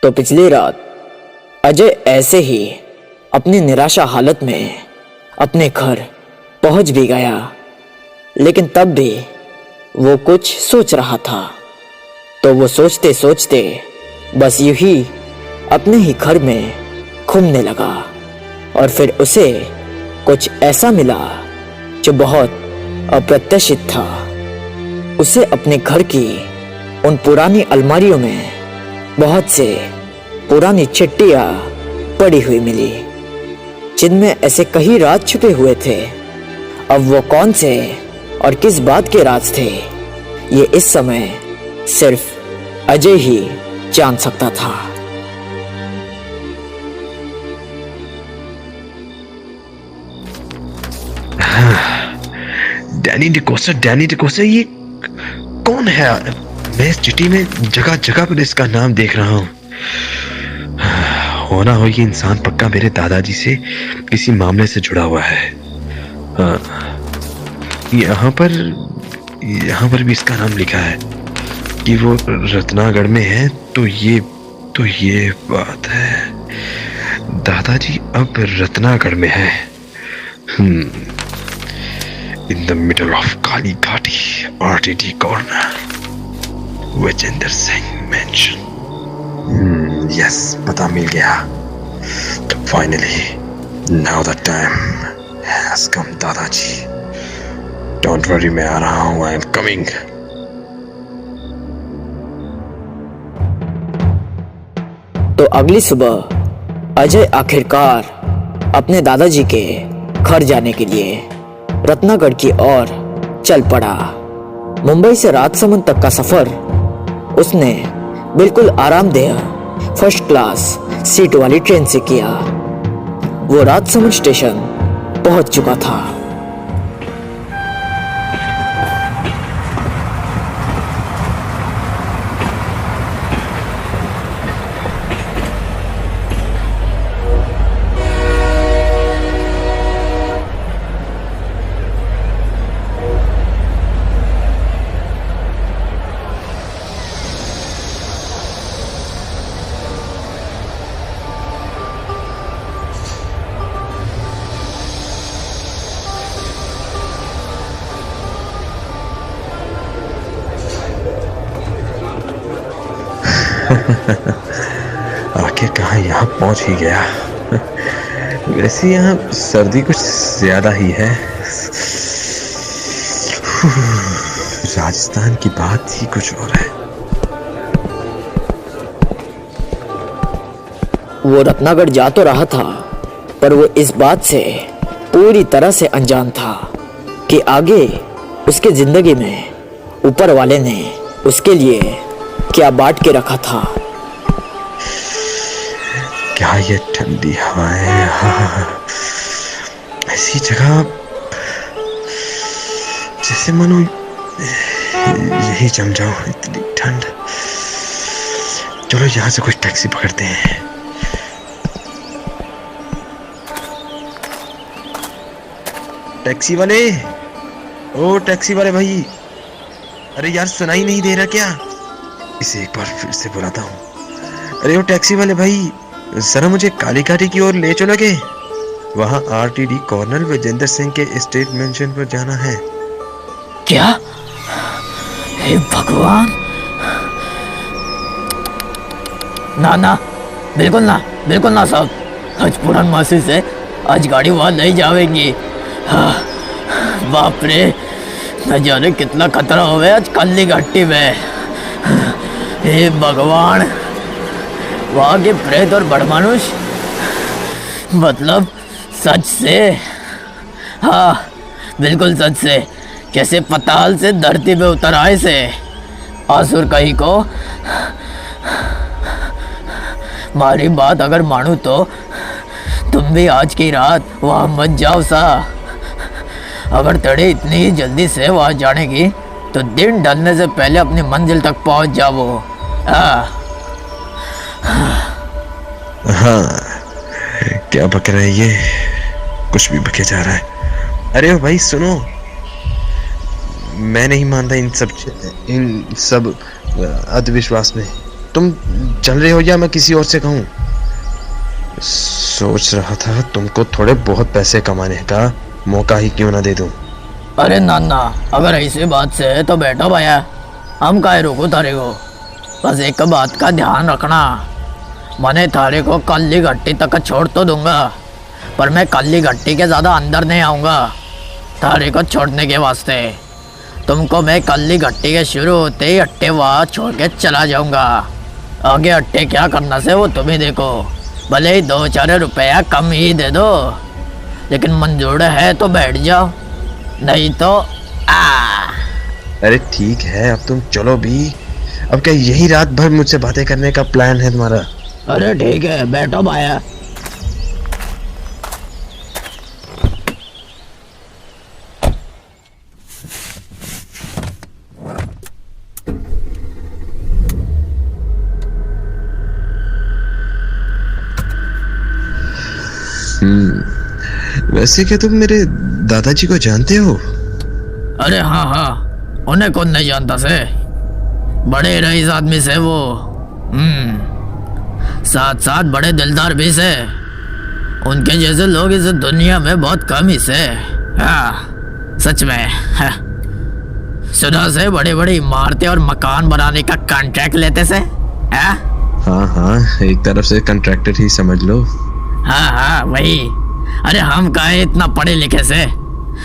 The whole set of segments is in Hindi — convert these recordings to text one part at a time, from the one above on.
तो पिछली रात अजय ऐसे ही अपनी निराशा हालत में अपने घर पहुंच भी गया, लेकिन तब भी वो कुछ सोच रहा था। तो वो सोचते सोचते बस यूं ही अपने ही घर में घूमने लगा और फिर उसे कुछ ऐसा मिला जो बहुत अप्रत्याशित था। उसे अपने घर की उन पुरानी अलमारियों में बहुत से पुरानी चिट्ठियां पड़ी हुई मिली, जिनमें ऐसे कई राज छुपे हुए थे। अब वो कौन से और किस बात के राज थे, ये इस समय सिर्फ अजय ही जान सकता था। डैनी डिकोस्टा ये कौन है? मैं इस चिट्ठी में जगह जगह पर इसका नाम देख रहा हूँ। होना हो ये इंसान पक्का मेरे दादाजी से किसी मामले से जुड़ा हुआ है। यहाँ पर भी इसका नाम लिखा है कि वो रत्नागढ़ में है। तो ये बात है, दादाजी अब रत्नागढ़ में है। In the middle of Kali Ghati, RTD corner, Vijendra Singh mansion. Yes, पता मिल गया। Finally, now the time has come, दादाजी। Don't worry, मैं आ रहा हूँ। I am coming. तो अगली सुबह अजय आखिरकार अपने दादाजी के घर जाने के लिए रत्नागढ़ की ओर चल पड़ा। मुंबई से राजसमंद तक का सफर उसने बिल्कुल आरामदेह फर्स्ट क्लास सीट वाली ट्रेन से किया। वो राजसमंद स्टेशन पहुंच चुका था। आखिर कहाँ यहाँ पहुंच ही गया। वैसे यहाँ सर्दी कुछ ज्यादा ही है। राजस्थान की बात ही कुछ और है। वो रत्नागढ़ जा तो रहा था, पर वो इस बात से पूरी तरह से अनजान था कि आगे उसके जिंदगी में ऊपर वाले ने उसके लिए क्या बांट के रखा था। क्या ये ठंडी हवाएं, ऐसी जगह जैसे मानो यही जम जाऊं, इतनी ठंड। चलो यहाँ से कुछ टैक्सी पकड़ते हैं। टैक्सी वाले, ओ टैक्सी वाले भाई, अरे यार सुनाई नहीं दे रहा क्या? इसे एक बार फिर से बुलाता हूँ। अरे ओ टैक्सी वाले भाई, जरा मुझे काली घाटी की ओर ले चलोगे? वहाँ आरटीडी कॉर्नर विजेंद्र सिंह के एस्टेट मेंशन पर जाना है। क्या? हे भगवान! ना, बिल्कुल ना साहब। आज पुरान मासी से आज गाड़ी वहां नहीं जाएगी। हाँ, बाप रे, न जाने कितना खतरा हो गया आज काली घाटी में। हे भगवान, वहाँ के प्रेत और बड़मानुष, मतलब सच से, हाँ बिल्कुल सच से, कैसे पताल से धरती पे उतर आए से आसुर कहीं को। मारी बात अगर मानू तो तुम भी आज की रात वहाँ मत जाओ सा। अगर तड़े इतनी ही जल्दी से वहाँ जाने की तो दिन ढलने से पहले अपनी मंजिल तक पहुँच जाओ। हाँ, क्या बक रहा है ये? कुछ भी बके जा रहा है। अरे भाई सुनो, मैं नहीं मानता इन सब अंधविश्वास में। तुम चल रहे हो या मैं किसी और से कहूँ? सोच रहा था तुमको थोड़े बहुत पैसे कमाने का मौका ही क्यों ना दे दूं। अरे नाना, अगर ऐसी बात से है तो बैठो भैया, हम काहे रोको थारे को। बस एक बात का ध्यान रखना, मैंने थारे को काली घट्टी तक छोड़ तो दूंगा, पर मैं काली घट्टी के ज़्यादा अंदर नहीं आऊँगा थारे को छोड़ने के वास्ते। तुमको मैं काली घट्टी के शुरू होते ही अट्टे वहाँ छोड़ के चला जाऊँगा। आगे अट्टे क्या करना से वो तुम ही देखो, भले ही 2-4 रुपया कम ही दे दो, लेकिन मंजूर है तो बैठ जाओ, नहीं तो अरे ठीक है, अब तुम चलो भी। अब क्या यही रात भर मुझसे बातें करने का प्लान है तुम्हारा? अरे ठीक है, बैठो भाया। वैसे क्या तुम मेरे दादाजी को जानते हो? अरे हाँ हाँ, उन्हें कौन नहीं जानता से, बड़े रईस आदमी से वो। साथ साथ बड़े दिलदार भी से। उनके जैसे लोग इस दुनिया में बहुत कम ही से। हाँ सच में। हाँ। सुना से बड़ी बड़ी इमारतें और मकान बनाने का कॉन्ट्रैक्ट लेते से। हाँ हाँ, एक तरफ से कॉन्ट्रैक्टर ही समझ लो। हाँ हाँ वही। अरे हम काहे इतना पढ़े लिखे से,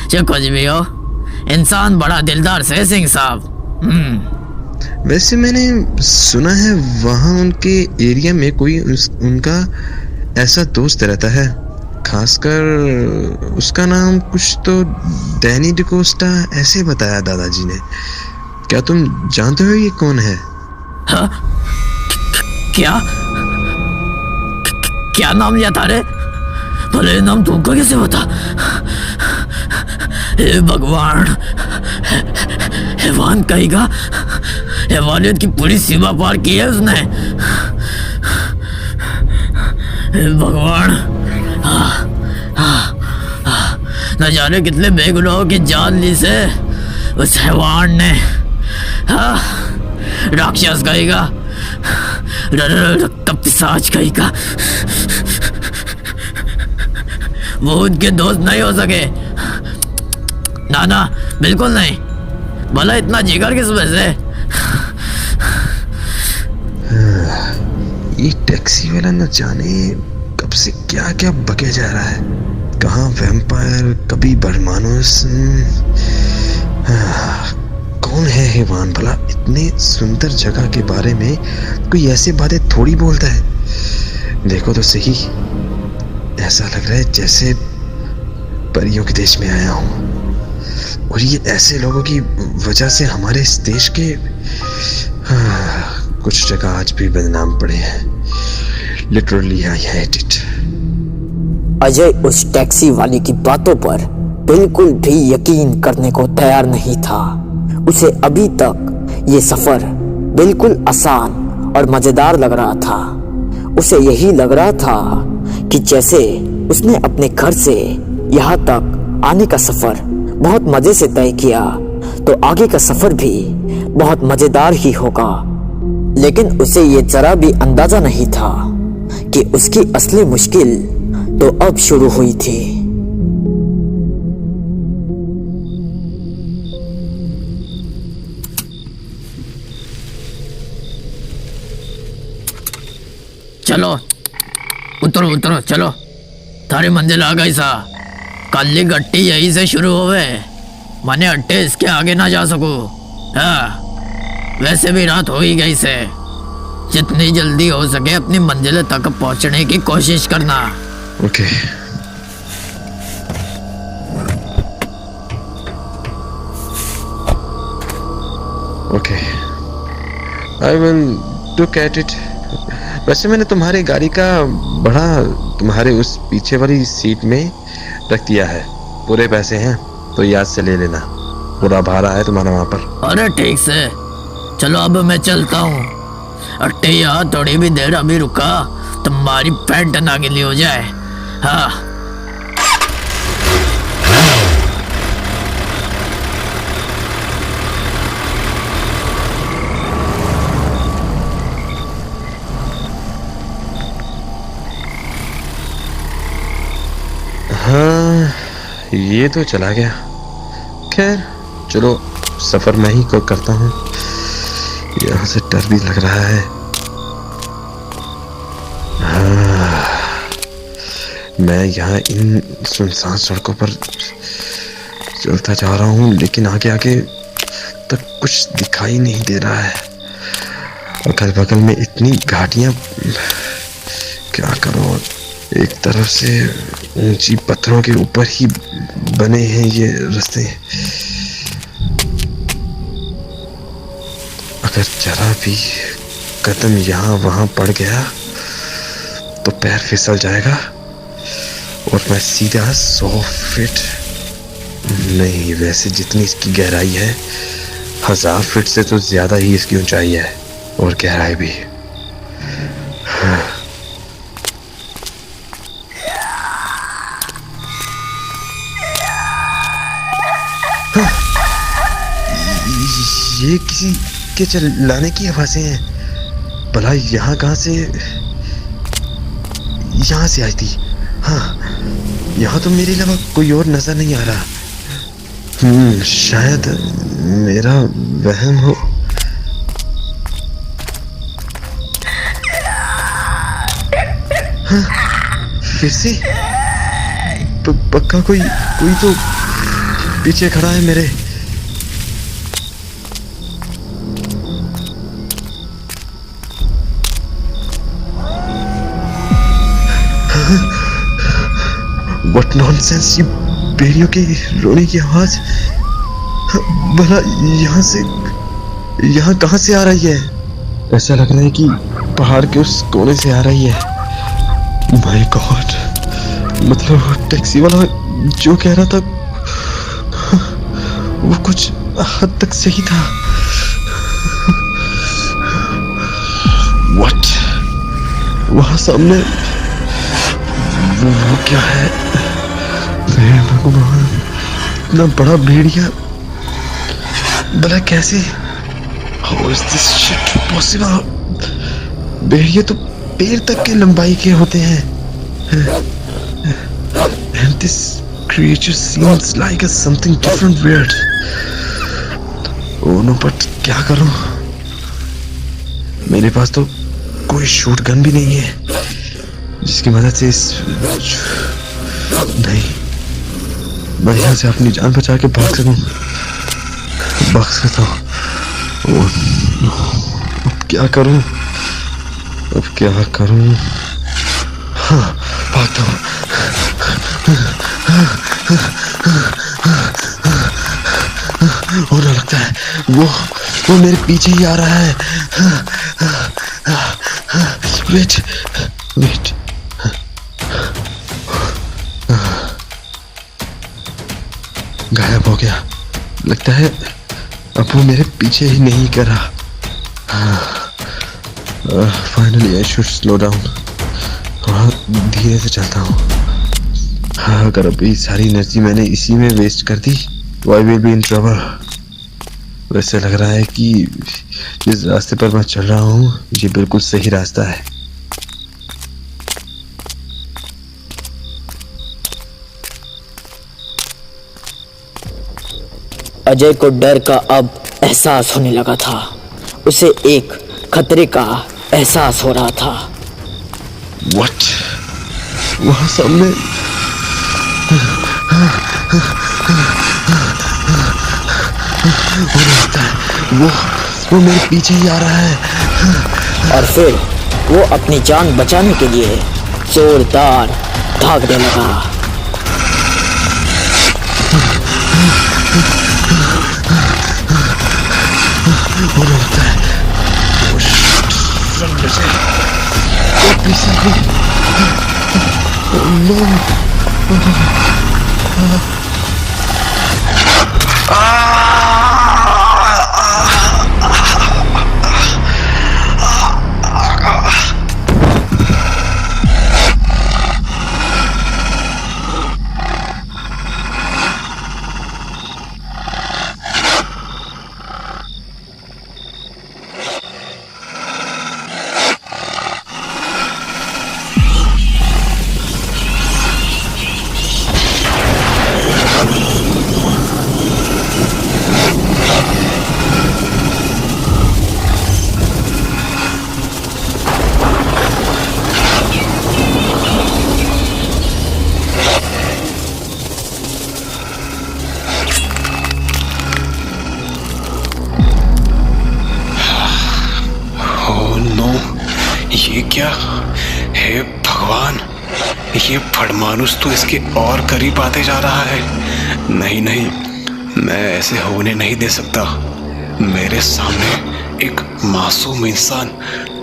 चाहे कुछ भी हो, इंसान बड़ा दिलदार से सिंह साहब। वैसे मैंने सुना है वहाँ उनके एरिया में कोई उनका ऐसा दोस्त रहता है, खासकर उसका नाम कुछ तो डैनी डिकोस्टा ऐसे बताया दादाजी ने। क्या तुम जानते हो ये कौन है? हाँ? क्या क्या नाम लिया था रे? भले नाम तुमको कैसे बता? हे भगवान, हैवान कहेगा, हैवानियत की पूरी सीमा पार की है उसने। हे भगवान, न जाने कितने बेगुनाहों की जान ली से उस हैवान ने। राक्षस कहेगा, पिशाच कहेगा, वो उनके दोस्त नहीं हो सके। ना ना, बिल्कुल नहीं। भला इतना जिगर किस वजह से? ये टैक्सी वाला न जाने कब से क्या क्या बके जा रहा है, कहाँ वैम्पायर, कभी बरमानुस। कौन है हैवान भला? इतने सुंदर जगह के बारे में कोई ऐसी बातें थोड़ी बोलता है। देखो तो सही, ऐसा लग रहा है जैसे परियों के देश में आया हूँ, और ये ऐसे लोगों की वजह से हमारे इस देश के कुछ जगह आज भी बदनाम पड़े हैं। Literally I hate it. Ajay उस टैक्सी वाले की बातों पर बिल्कुल भी यकीन करने को तैयार नहीं था। उसे अभी तक ये सफर बिल्कुल आसान और मजेदार लग रहा था। उसे यही लग रहा था कि जैसे उसने अपने घर से यहाँ तक आने का सफर बहुत मजे से तय किया, तो आगे का सफर भी बहुत मजेदार ही होगा। लेकिन उसे ये जरा भी अंदाजा नहीं था कि उसकी असली मुश्किल तो अब शुरू हुई थी। चलो उतरो उतरो, चलो थारी मंजिल आ गई सा। काली गट्टी यही से शुरू होवे, माने अट्टे इसके आगे ना जा सकूं। हाँ, वैसे भी रात हो ही गई से। जितनी जल्दी हो सके अपनी मंजिल तक पहुंचने की कोशिश करना। Okay. Okay, I will look at it. वैसे मैंने तुम्हारी गाड़ी का बड़ा तुम्हारे उस पीछे वाली सीट में रख दिया है। पूरे पैसे हैं तो याद से ले लेना, पूरा भाड़ा है तुम्हारा वहाँ पर। अरे ठीक से, चलो अब मैं चलता हूँ। अट्टे यार थोड़ी भी देर अभी रुका, तुम्हारी पैंट ना गिली हो जाए। हाँ ये तो चला गया। खैर चलो, सफर मैं ही करता हूँ। यहाँ से डर भी लग रहा है। मैं यहाँ इन सुनसान सड़कों पर चलता जा रहा हूँ, लेकिन आगे आगे तक कुछ दिखाई नहीं दे रहा है। अगल बगल में इतनी घाटियां, क्या करो। एक तरफ से ऊंची पत्थरों के ऊपर ही बने हैं ये रास्ते। अगर जरा भी कदम यहाँ वहां पड़ गया तो पैर फिसल जाएगा और मैं सीधा 100 फीट नहीं, वैसे जितनी इसकी गहराई है 1000 फीट से तो ज्यादा ही इसकी ऊंचाई है और गहराई भी। ये किसी के चिल्लाने की आवाजें हैं। भला यहाँ कहाँ से, यहाँ से आई थी। हाँ, यहाँ तो मेरे अलावा कोई और नजर नहीं आ रहा। शायद मेरा वहम हो। हाँ, फिर से पक्का कोई तो पीछे खड़ा है मेरे। What nonsense! ये भेड़ियों के रोने की आवाज भला यहाँ कहाँ से आ रही है? ऐसा लग रहा है कि पहाड़ के उस कोने से आ रही है। माय गॉड, मतलब टैक्सी वाला जो कह रहा था वो कुछ हद तक सही था। What? वहां सामने वो क्या है? भगवान, इतना बड़ा भेड़िया भला कैसे? How is this shit possible? भेड़िए तो पैर तक के लंबाई के होते हैं। And this creature seems like a something different weird. Oh no, but क्या करूं? मेरे पास तो कोई शूट गन भी नहीं है जिसकी मदद से नहीं, मैं यहाँ से अपनी जान बचा के भाग सकता हूँ। अब क्या करूं? हाँ, भागता हूँ। होने लगता है वो मेरे पीछे ही आ रहा है। वेट, गायब हो गया। लगता है अब वो मेरे पीछे ही नहीं कर रहा। Finally I should slow down. थोड़ा धीरे से चलता हूँ। हाँ, अगर अभी सारी एनर्जी मैंने इसी में वेस्ट कर दी तो I will be in trouble. वैसे लग रहा है कि जिस रास्ते पर मैं चल रहा हूँ ये बिल्कुल सही रास्ता है। अजय को डर का अब एहसास होने लगा था। उसे एक खतरे का एहसास हो रहा था। What? वहां सामने वो मेरे पीछे ही आ रहा है। और फिर वो अपनी जान बचाने के लिए जोरदार भागने लगा। नो, ये क्या है भगवान, ये फड़मानुस तो इसके और करीब आते जा रहा है। नहीं नहीं, मैं ऐसे होने नहीं दे सकता। मेरे सामने एक मासूम इंसान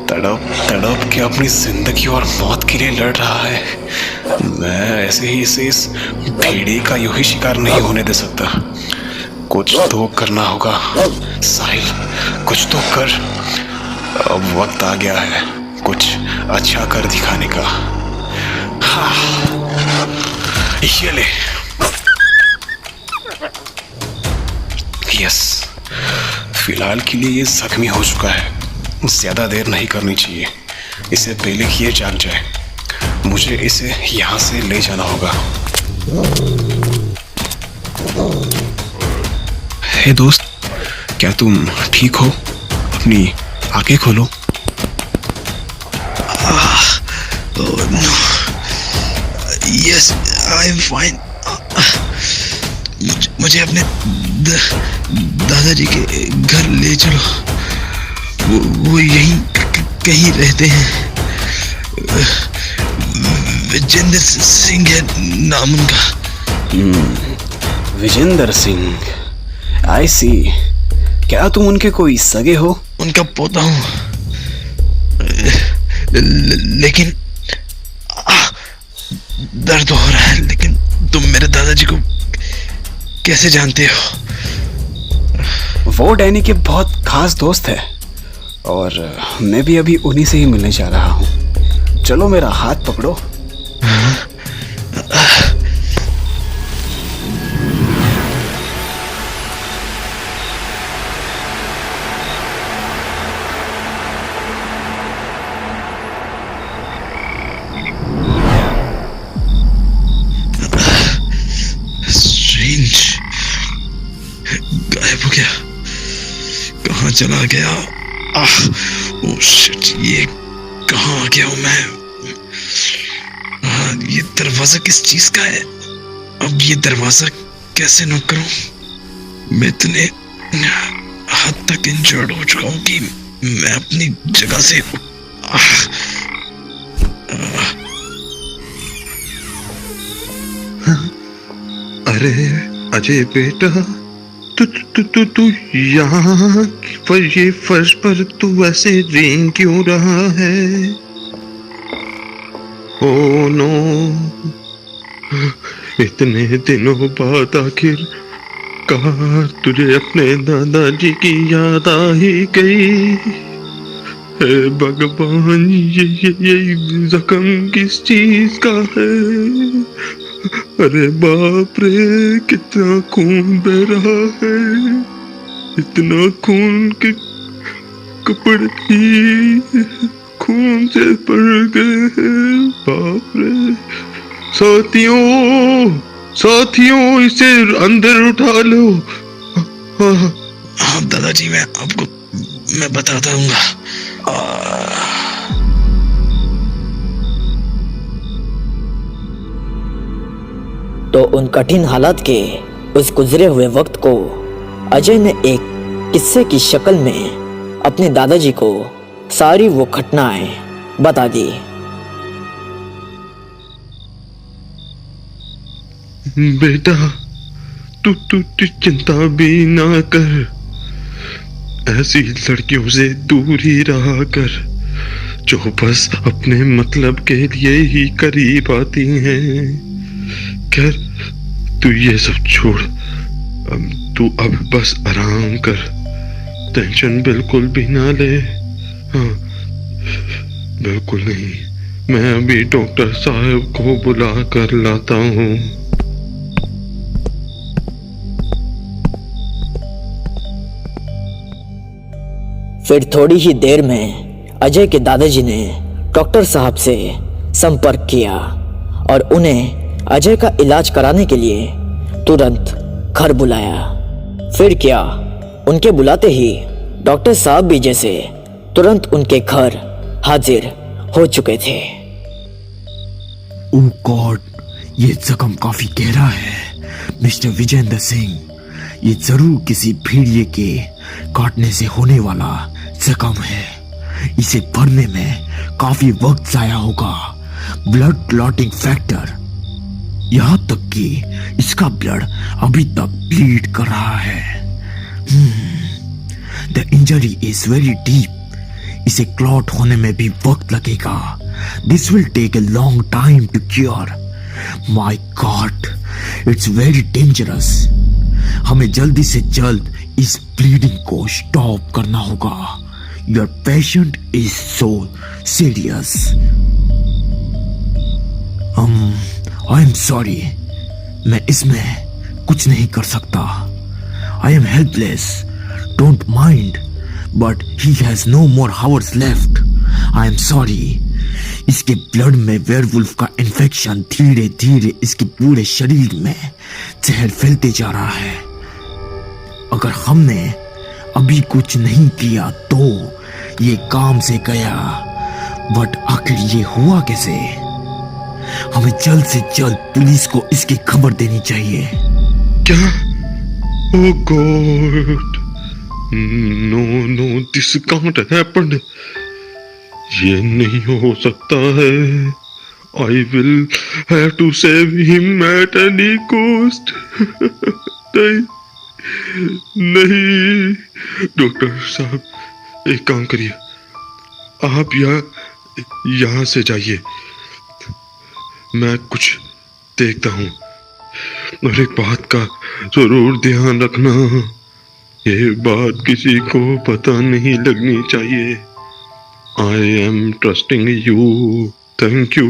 तड़प तड़प के अपनी जिंदगी और मौत के लिए लड़ रहा है। मैं ऐसे ही इसे इस भेड़िए का यूं ही शिकार नहीं होने दे सकता। कुछ तो करना होगा साहिल, कुछ तो कर। अब वक्त आ गया है कुछ अच्छा कर दिखाने का। हाँ, ये ले। यस, फिलहाल के लिए ये जख्मी हो चुका है, ज्यादा देर नहीं करनी चाहिए। इसे पहले कि ये जाग जाए, मुझे इसे यहाँ से ले जाना होगा। हे दोस्त, क्या तुम ठीक हो? अपनी आंखें खोलो। Yes, I am fine. मुझे अपने दादाजी के घर ले चलो। वो यहीं कहीं रहते हैं। विजेंद्र सिंह है नाम उनका। विजेंद्र सिंह, आई सी। क्या तुम उनके कोई सगे हो? उनका पोता हूँ, लेकिन दर्द हो रहा है। लेकिन तुम मेरे दादाजी को कैसे जानते हो? वो डैनी के बहुत खास दोस्त है और मैं भी अभी उन्हीं से ही मिलने जा रहा हूँ। चलो मेरा हाथ पकड़ो। गायब हो गया, कहाँ चला गया? ओह शिट, ये कहाँ आ गया हूँ मैं? ये दरवाजा किस चीज का है? अब ये दरवाजा कैसे नॉक करूं? मैं इतने हद तक इंजर्ड हो चुका हूँ कि मैं अपनी जगह से अरे अजय बेटा, तू यहाँ पर ये फर्श पर तू ऐसे रेंग क्यों रहा है? ओ नो, इतने दिनों बाद आखिर कार तुझे अपने दादाजी की याद आ ही गई। हे भगवान, ये जख्म किस चीज का है? अरे बाप रे, कितना खून बह रहा है। इतना खून के कपड़े ही खून से भर गए हैं। बाप रे। साथियों इसे अंदर उठा लो। हाँ दादाजी, मैं बताता हूँ। तो उन कठिन हालात के उस गुजरे हुए वक्त को अजय ने एक किस्से की शक्ल में अपने दादाजी को सारी वो घटनाएं बता दी। बेटा, तू चिंता भी ना कर। ऐसी लड़कियों से दूर ही रहा कर जो बस अपने मतलब के लिए ही करीब आती हैं। खैर, तू ये सब छोड़, तू अब बस आराम कर, टेंशन बिल्कुल भी ना ले। हाँ, बिल्कुल नहीं। मैं अभी डॉक्टर साहब को बुला कर लाता हूँ। फिर थोड़ी ही देर में अजय के दादाजी ने डॉक्टर साहब से संपर्क किया और उन्हें अजय का इलाज कराने के लिए तुरंत घर बुलाया। फिर क्या, उनके बुलाते ही डॉक्टर साहब भी जैसे तुरंत उनके घर हाजिर हो चुके थे। ओह गॉड, ये जख्म काफी गहरा है मिस्टर विजेंद्र सिंह। ये जरूर किसी भेड़िए के काटने से होने वाला जख्म है। इसे भरने में काफी वक्त जाया होगा। ब्लड क्लॉटिंग फैक्टर, यहाँ तक कि इसका ब्लड अभी तक ब्लीड कर रहा है। The injury is very deep. इसे क्लॉट होने में भी वक्त लगेगा। This will take a long time to cure. My god, it's very dangerous. हमें जल्दी से जल्द इस ब्लीडिंग को स्टॉप करना होगा। Your patient is so serious. I am sorry, मैं इसमें कुछ नहीं कर सकता। I am helpless, don't mind, but he has no more hours left. I am sorry. इसके ब्लड में वेयरवुल्फ का इन्फेक्शन धीरे धीरे इसके पूरे शरीर में जहर फैलते जा रहा है। अगर हमने अभी कुछ नहीं किया तो ये काम से गया, बट आखिर ये हुआ कैसे? हमें जल्द से जल्द पुलिस को इसकी खबर देनी चाहिए। क्या? Oh God! No, this can't happen. ये नहीं हो सकता है। I will have to save him at any cost. नहीं, डॉक्टर साहब, एक काम करिए, आप यहाँ से जाइए, मैं कुछ देखता हूँ। और एक बात का जरूर ध्यान रखना, ये बात किसी को पता नहीं लगनी चाहिए। I am trusting you. Thank you.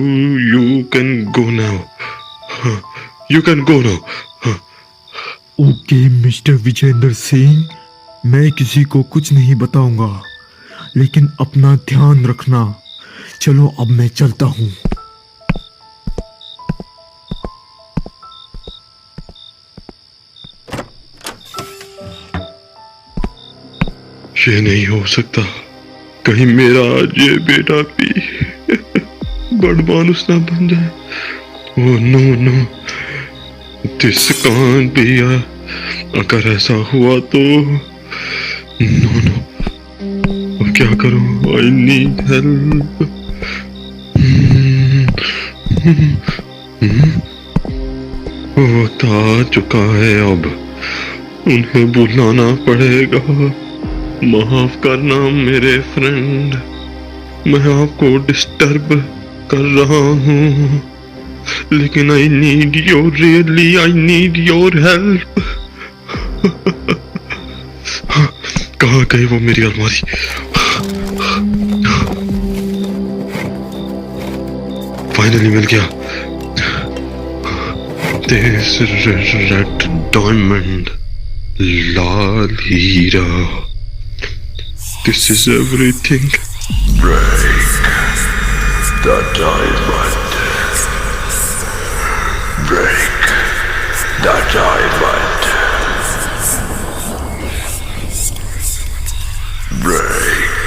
You can go now. You can go now. Okay mister Vijendra Singh, मैं किसी को कुछ नहीं बताऊंगा, लेकिन अपना ध्यान रखना। चलो अब मैं चलता हूँ। ये नहीं हो सकता, कहीं मेरा आज ये बेटा भी बड़ मानुस ना बन जाए। Oh no, this can't be. अगर ऐसा हुआ तो नो, अब क्या करूं? I need help. वक्त आ चुका है, अब उन्हें बुलाना पड़ेगा। माफ करना मेरे फ्रेंड, मैं आपको डिस्टर्ब कर रहा हूँ, लेकिन आई नीड योर हेल्प। कहाँ गई वो मेरी अलमारी? फाइनली मिल गया। दिस रेड डायमंड, लाल हीरा, this is everything. Break the diamond. Break the diamond. Break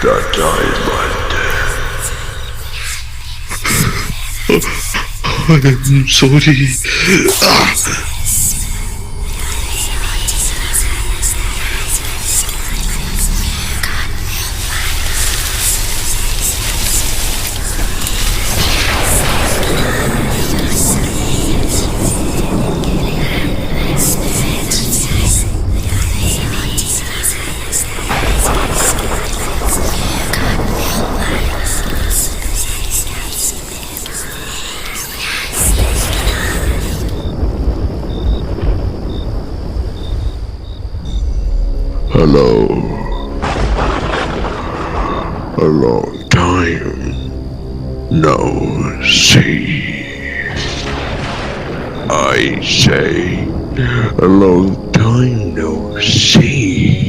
the diamond. I'm sorry. Hello. A long time no see. I say, a long time no see.